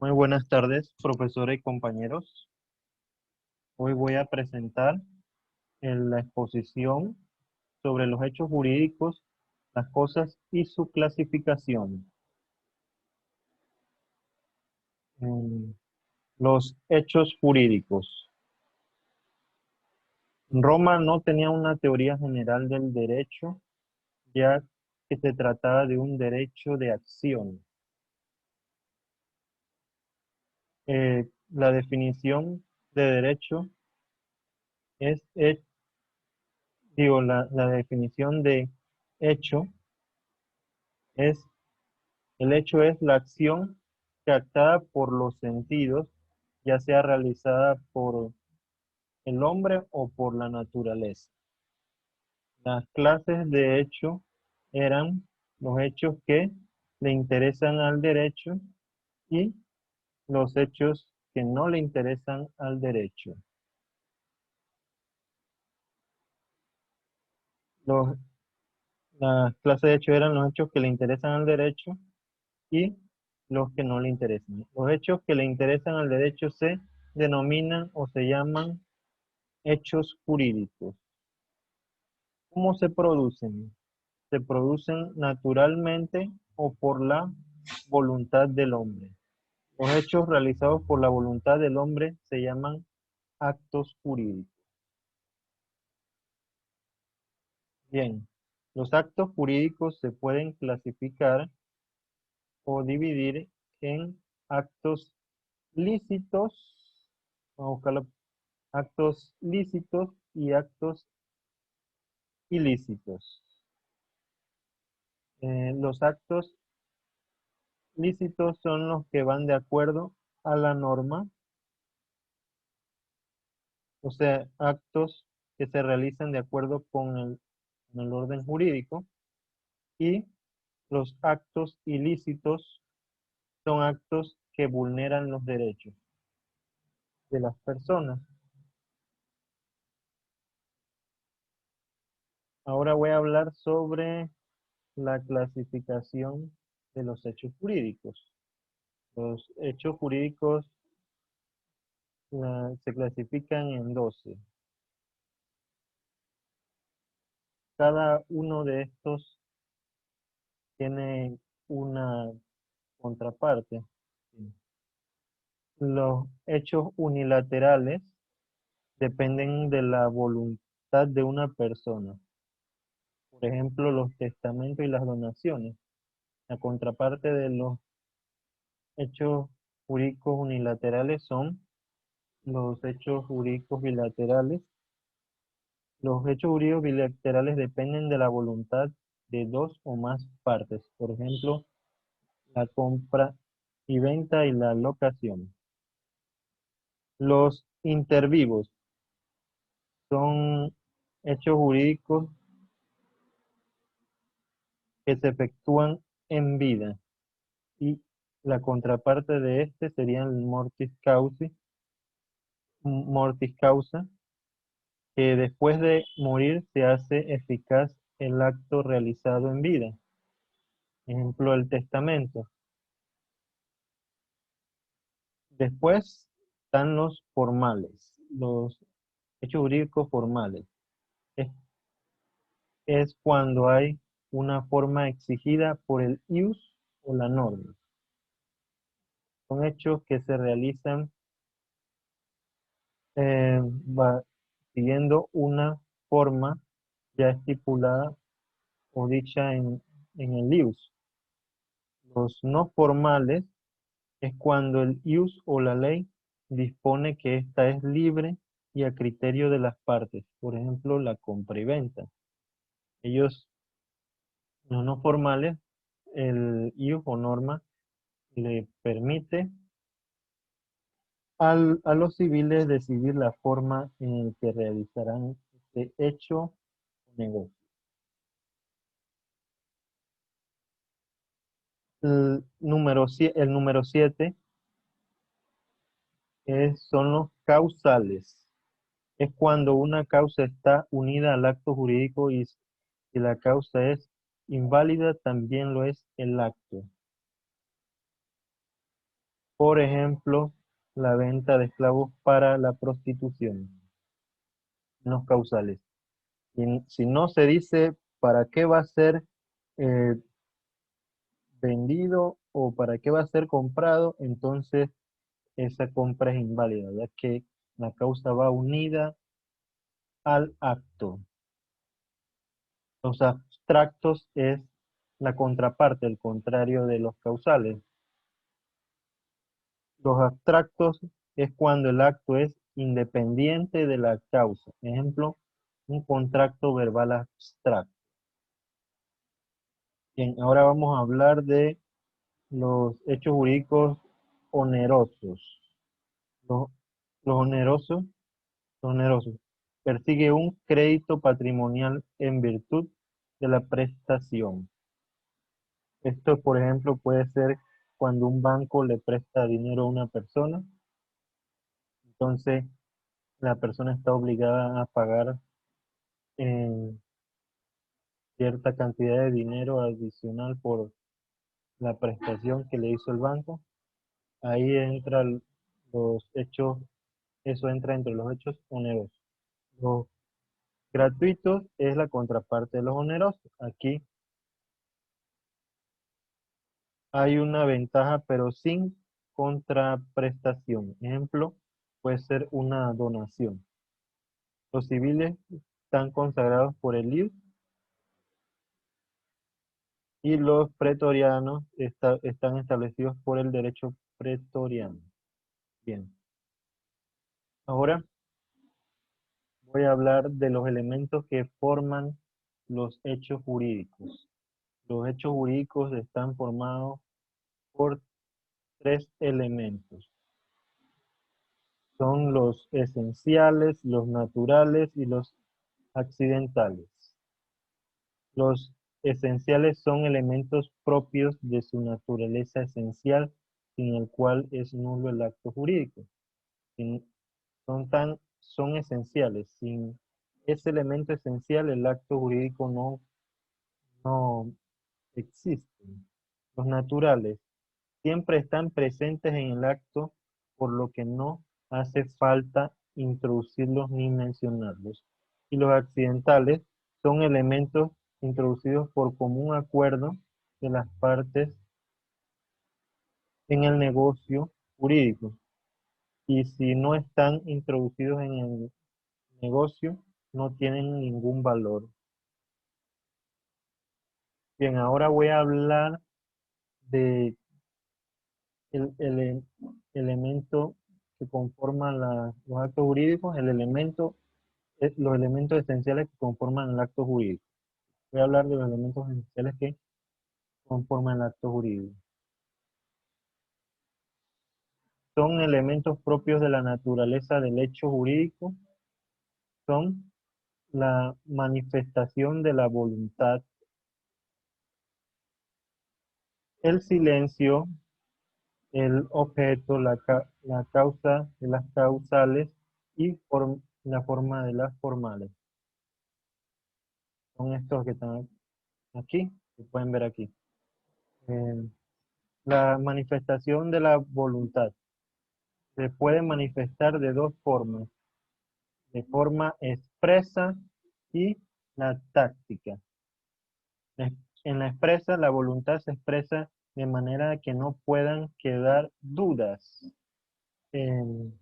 Muy buenas tardes, profesora y compañeros. Hoy voy a presentar en la exposición sobre los hechos jurídicos, las cosas y su clasificación. Mm, Los hechos jurídicos. Roma no tenía una teoría general del derecho, ya que se trataba de un derecho de acción. La definición de derecho la definición de hecho es, el hecho es la acción captada por los sentidos, ya sea realizada por el hombre o por la naturaleza. Las clases de hecho eran los hechos que le interesan al derecho y los hechos que no le interesan al derecho. Los, las clases de hecho eran los hechos que le interesan al derecho y los que no le interesan. Los hechos que le interesan al derecho se denominan o se llaman hechos jurídicos. ¿Cómo se producen? Se producen naturalmente o por la voluntad del hombre. Los hechos realizados por la voluntad del hombre se llaman actos jurídicos. Bien, los actos jurídicos se pueden clasificar o dividir en actos lícitos, vamos a buscarlo, actos lícitos y actos ilícitos. Los actos lícitos son los que van de acuerdo a la norma, o sea, actos que se realizan de acuerdo con el orden jurídico, y los actos ilícitos son actos que vulneran los derechos de las personas. Ahora voy a hablar sobre la clasificación de los hechos jurídicos. Los hechos jurídicos se clasifican en 12. Cada uno de estos tiene una contraparte. Los hechos unilaterales dependen de la voluntad de una persona. Por ejemplo, los testamentos y las donaciones. La contraparte de los hechos jurídicos unilaterales son los hechos jurídicos bilaterales. Los hechos jurídicos bilaterales dependen de la voluntad de dos o más partes. Por ejemplo, la compra y venta y la locación. Los intervivos son hechos jurídicos que se efectúan en vida, y la contraparte de este sería el mortis causa, que después de morir se hace eficaz el acto realizado en vida. Ejemplo, el testamento. Después están los formales, los hechos jurídicos formales. Es, es cuando hay una forma exigida por el ius o la norma. Son hechos que se realizan eh, va- siguiendo una forma ya estipulada o dicha en el ius. Los no formales es cuando el ius o la ley dispone que ésta es libre y a criterio de las partes. Por ejemplo, la compra y venta. Ellos, los no formales, el ius o norma le permite a los civiles decidir la forma en que realizarán este hecho o negocio. El número 7 son los causales. Es cuando una causa está unida al acto jurídico y si la causa es inválida, también lo es el acto. Por ejemplo, la venta de esclavos para la prostitución, los causales. Y si no se dice para qué va a ser eh, vendido o para qué va a ser comprado, entonces esa compra es inválida, ya que la causa va unida al acto. Los abstractos es la contraparte, el contrario de los causales. Los abstractos es cuando el acto es independiente de la causa. Ejemplo, un contrato verbal abstracto. Bien, ahora vamos a hablar de los hechos jurídicos onerosos. Los, los onerosos persigue un crédito patrimonial en virtud de la prestación. Esto, por ejemplo, puede ser cuando un banco le presta dinero a una persona, entonces la persona está obligada a pagar eh, cierta cantidad de dinero adicional por la prestación que le hizo el banco. Ahí entran los hechos, eso entra entre los hechos onerosos. Los gratuitos es la contraparte de los onerosos. Aquí hay una ventaja, pero sin contraprestación. Ejemplo, puede ser una donación. Los civiles están consagrados por el IUS y los pretorianos están establecidos por el derecho pretoriano. Bien, ahora voy a hablar de los elementos que forman los hechos jurídicos. Los hechos jurídicos están formados por tres elementos. Son los esenciales, los naturales y los accidentales. Los esenciales son elementos propios de su naturaleza esencial, sin el cual es nulo el acto jurídico. Sin- son esenciales. Sin ese elemento esencial, el acto jurídico no existe. Los naturales siempre están presentes en el acto, por lo que no hace falta introducirlos ni mencionarlos. Y los accidentales son elementos introducidos por común acuerdo de las partes en el negocio jurídico. Y si no están introducidos en el negocio, no tienen ningún valor. Bien, ahora voy a hablar de el elemento que conforman los actos jurídicos, los elementos esenciales que conforman el acto jurídico. Voy a hablar de los elementos esenciales que conforman el acto jurídico. Son elementos propios de la naturaleza del hecho jurídico, son la manifestación de la voluntad, el silencio, el objeto, la causa de las causales y la forma de las formales. Son estos que están aquí, que pueden ver aquí. Eh, la manifestación de la voluntad se puede manifestar de dos formas, de forma expresa y la táctica. En la expresa, la voluntad se expresa de manera que no puedan quedar dudas. eh,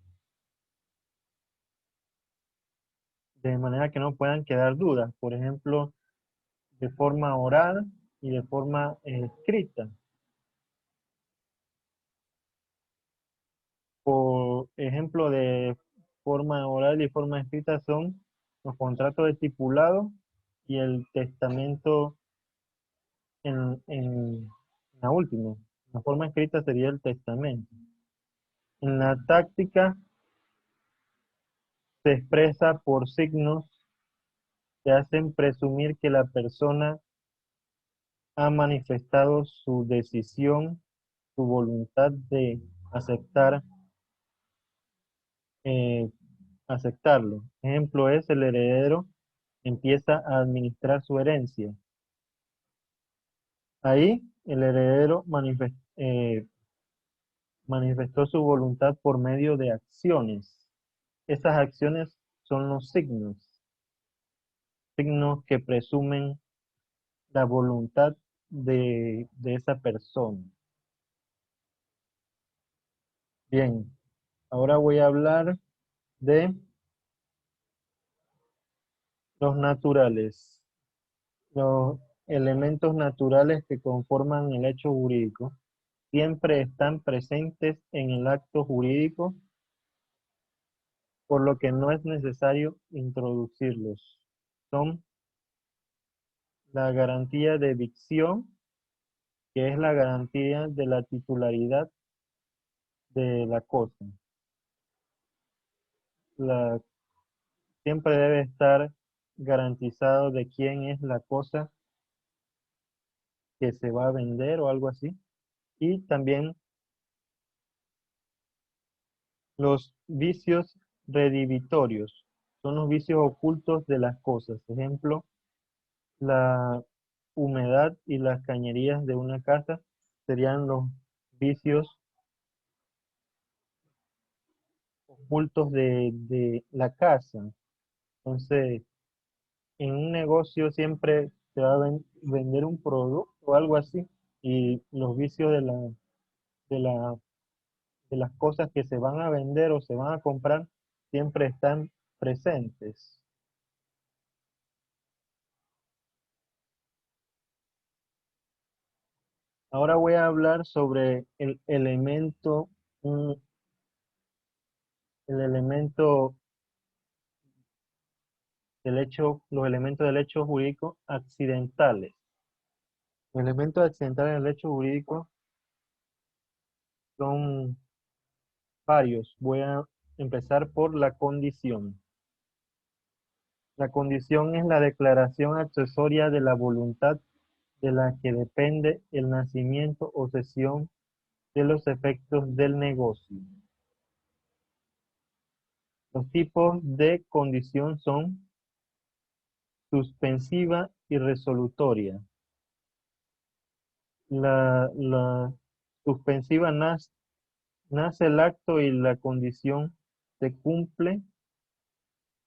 de manera que no puedan quedar dudas. Por ejemplo, de forma oral y de forma escrita. Por ejemplo, de forma oral y forma escrita son los contratos estipulados y el testamento en la última. La forma escrita sería el testamento. En la táctica se expresa por signos que hacen presumir que la persona ha manifestado su decisión, su voluntad de aceptar, eh, aceptarlo. Ejemplo es el heredero empieza a administrar su herencia. Ahí el heredero manifestó su voluntad por medio de acciones. Esas acciones son los signos que presumen la voluntad de esa persona. Bien, ahora voy a hablar de los naturales, los elementos naturales que conforman el hecho jurídico. Siempre están presentes en el acto jurídico, por lo que no es necesario introducirlos. Son la garantía de dicción, que es la garantía de la titularidad de la cosa. La, siempre debe estar garantizado de quién es la cosa que se va a vender o algo así. Y también los vicios redivitorios son los vicios ocultos de las cosas. Ejemplo, la humedad y las cañerías de una casa serían los vicios ocultos de la casa. Entonces, en un negocio siempre se va a vender un producto o algo así, y los vicios de la, de las cosas que se van a vender o se van a comprar siempre están presentes. Ahora voy a hablar sobre el elemento, mm, el elemento del hecho, los elementos del hecho jurídico accidentales. Los elementos accidentales del hecho jurídico son varios. Voy a empezar por la condición. La condición es la declaración accesoria de la voluntad de la que depende el nacimiento o cesión de los efectos del negocio. Los tipos de condición son suspensiva y resolutoria. La suspensiva nace el acto y la condición se cumple,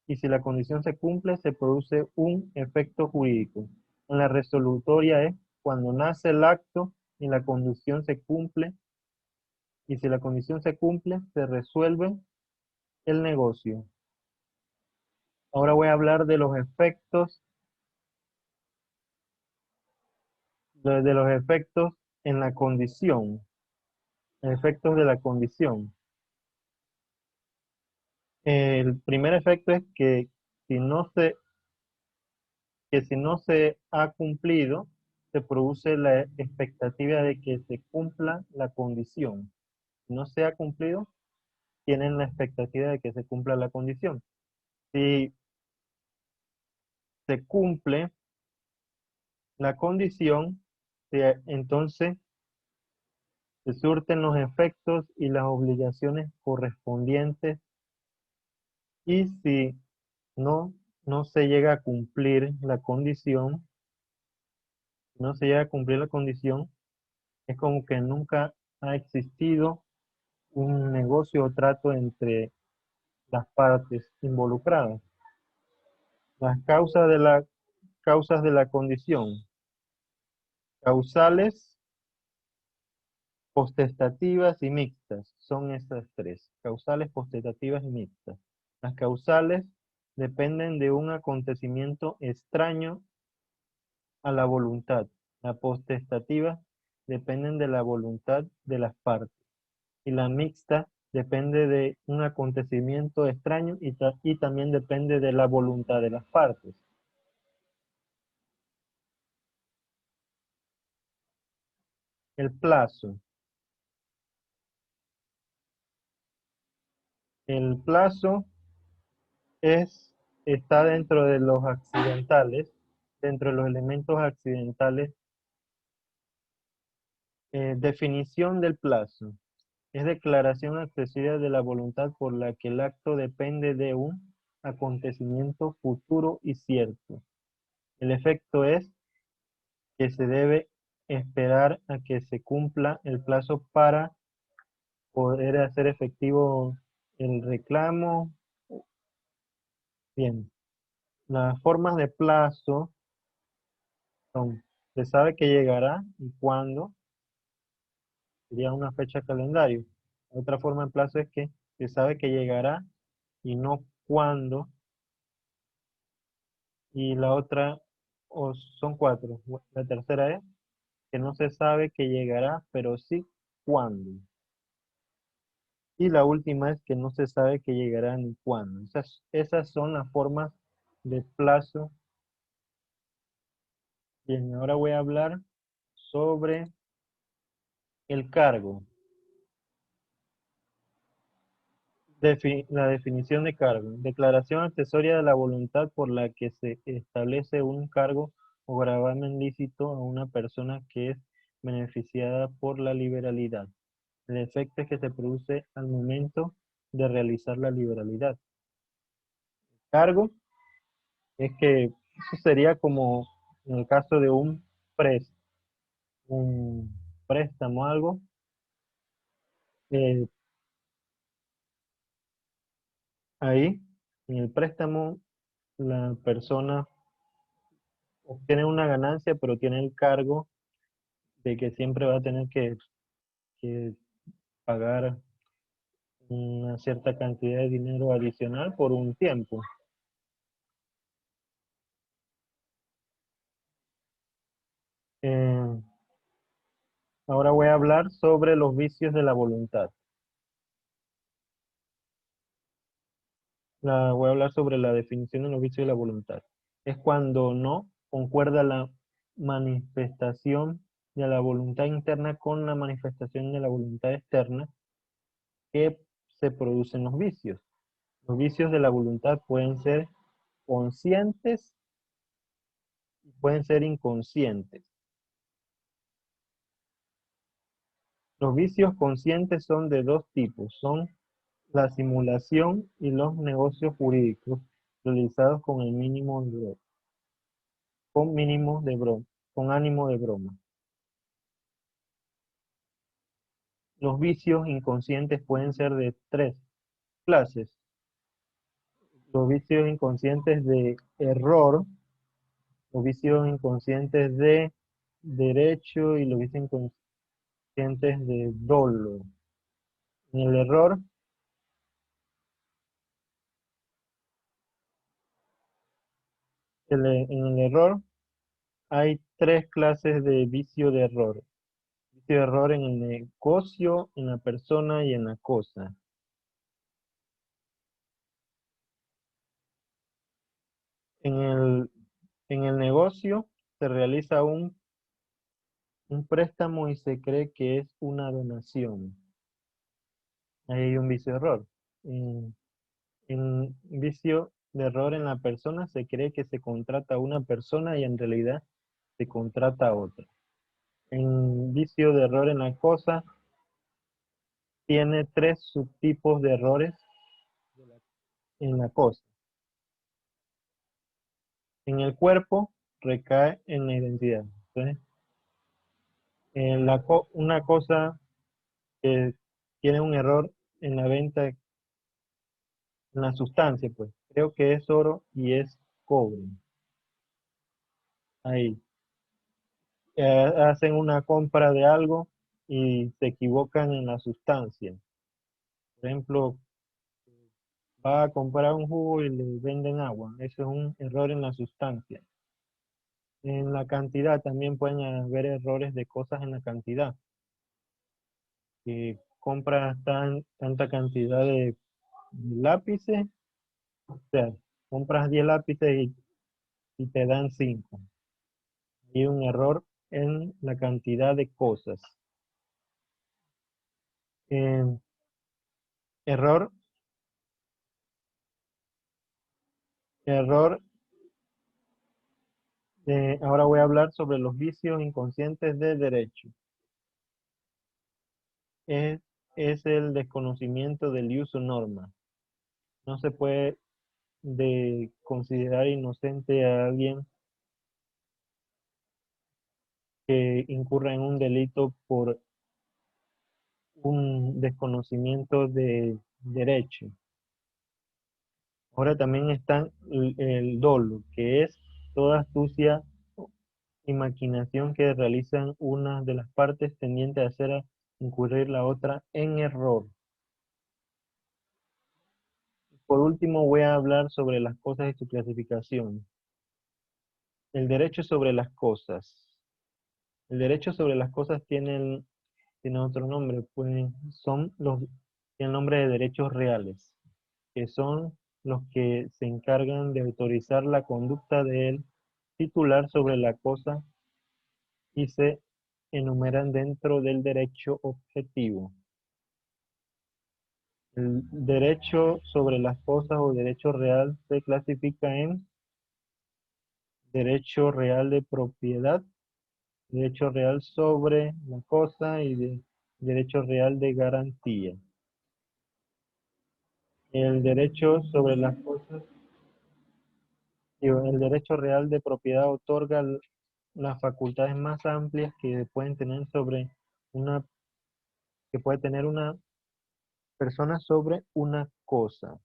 y si la condición se cumple, se produce un efecto jurídico. En la resolutoria es cuando nace el acto y la condición se cumple, y si la condición se cumple, se resuelve el negocio. Ahora voy a hablar de los efectos, de los efectos en la condición, efectos de la condición. El primer efecto es si no se, que si no se ha cumplido, se produce la expectativa de que se cumpla la condición. Si no se ha cumplido, tienen la expectativa de que se cumpla la condición. Si se cumple la condición, entonces se surten los efectos y las obligaciones correspondientes, y si no, no se llega a cumplir la condición, no se llega a cumplir la condición, es como que nunca ha existido un negocio o trato entre las partes involucradas. Las causas de la condición: causales, potestativas y mixtas. Son estas tres: causales, potestativas y mixtas. Las causales dependen de un acontecimiento extraño a la voluntad. Las potestativas dependen de la voluntad de las partes. Y la mixta depende de un acontecimiento extraño y también depende de la voluntad de las partes. El plazo. El plazo es, está dentro de los accidentales, dentro de los elementos accidentales. Definición del plazo: es declaración accesible de la voluntad por la que el acto depende de un acontecimiento futuro y cierto. El efecto es que se debe esperar a que se cumpla el plazo para poder hacer efectivo el reclamo. Bien, las formas de plazo son, se sabe que llegará y cuándo, sería una fecha calendario. Otra forma de plazo es que se sabe que llegará y no cuándo. Y la otra, son cuatro. La tercera es que no se sabe que llegará, pero sí cuándo. Y la última es que no se sabe que llegará ni cuándo. Esas son las formas de plazo. Bien, ahora voy a hablar sobre el cargo. La definición de cargo. Declaración accesoria de la voluntad por la que se establece un cargo o gravamen lícito a una persona que es beneficiada por la liberalidad. El efecto es que se produce al momento de realizar la liberalidad. Cargo es que eso sería como en el caso de un préstamo, algo. eh, Ahí, en el préstamo, la persona obtiene una ganancia, pero tiene el cargo de que siempre va a tener que pagar una cierta cantidad de dinero adicional por un tiempo. Eh, Ahora voy a hablar sobre los vicios de la voluntad. Voy a hablar sobre la definición de los vicios de la voluntad. Es cuando no concuerda la manifestación de la voluntad interna con la manifestación de la voluntad externa que se producen los vicios. Los vicios de la voluntad pueden ser conscientes y pueden ser inconscientes. Los vicios conscientes son de dos tipos, son la simulación y los negocios jurídicos realizados con el mínimo de broma, con ánimo de broma. Los vicios inconscientes pueden ser de tres clases. Los vicios inconscientes de error, los vicios inconscientes de derecho y los vicios inconscientes de dolo. En el error, en el error hay tres clases de vicio de error. Vicio de error en el negocio, en la persona y en la cosa. En el, en el negocio se realiza un préstamo y se cree que es una donación. Ahí hay un vicio de error. En vicio de error en la persona se cree que se contrata a una persona y en realidad se contrata a otra. En vicio de error en la cosa tiene tres subtipos de errores en la cosa. En el cuerpo recae en la identidad. Entonces, una cosa que tiene un error en la venta, en la sustancia, pues creo que es oro y es cobre. Ahí. Hacen una compra de algo y se equivocan en la sustancia. Por ejemplo, va a comprar un jugo y le venden agua. Eso es un error en la sustancia. En la cantidad también pueden haber errores de cosas en la cantidad. Que compras tanta cantidad de lápices, o sea, compras 10 lápices y te dan 5. Hay un error en la cantidad de cosas. Eh, error, error ahora voy a hablar sobre los vicios inconscientes de derecho. Es, es el desconocimiento del uso norma. No se puede considerar inocente a alguien que incurra en un delito por un desconocimiento de derecho. Ahora también está el dolo, que es toda astucia y maquinación que realizan una de las partes tendiente a hacer incurrir la otra en error. Por último, voy a hablar sobre las cosas y su clasificación. El derecho sobre las cosas. El derecho sobre las cosas tiene otro nombre, pues tiene el nombre de derechos reales, que son los que se encargan de autorizar la conducta del titular sobre la cosa y se enumeran dentro del derecho objetivo. El derecho sobre las cosas o derecho real se clasifica en derecho real de propiedad, derecho real sobre la cosa y derecho real de garantía. El derecho sobre las cosas, el derecho real de propiedad otorga las facultades más amplias que pueden tener una, que puede tener una persona sobre una cosa.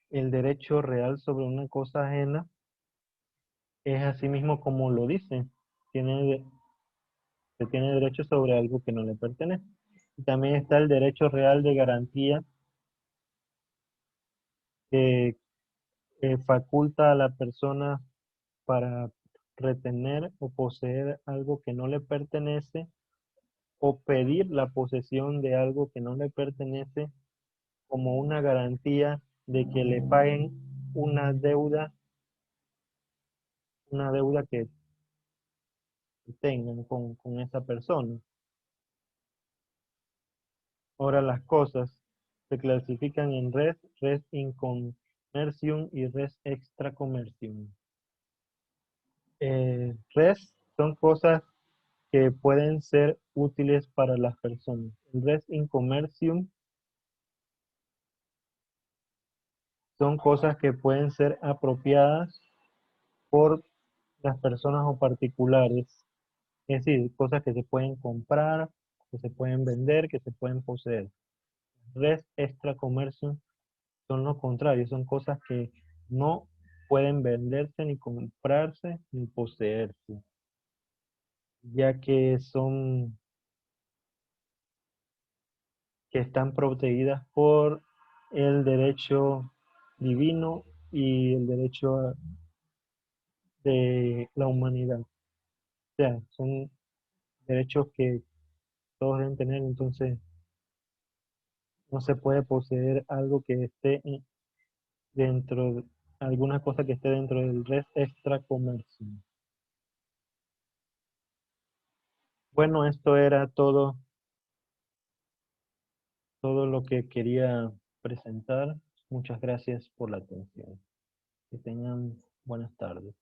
El derecho real sobre una cosa ajena es así mismo como lo dice, tiene, se tiene derecho sobre algo que no le pertenece. Y también está el derecho real de garantía que faculta a la persona para retener o poseer algo que no le pertenece o pedir la posesión de algo que no le pertenece como una garantía de que le paguen una deuda, una deuda que tengan con esa persona. Ahora las cosas se clasifican en res in commercium y res extra commercium. Res son cosas que pueden ser útiles para las personas. El res in commercium son cosas que pueden ser apropiadas por las personas o particulares. Es decir, cosas que se pueden comprar, que se pueden vender, que se pueden poseer. Res extra commercium son lo contrario, son cosas que no pueden venderse, ni comprarse, ni poseerse, ya que están protegidas por el derecho divino y el derecho de la humanidad. O sea, son derechos que todos deben tener, entonces no se puede poseer algo que esté dentro, alguna cosa que esté dentro del res extra comercio. Bueno, esto era todo lo que quería presentar. Muchas gracias por la atención. Que tengan buenas tardes.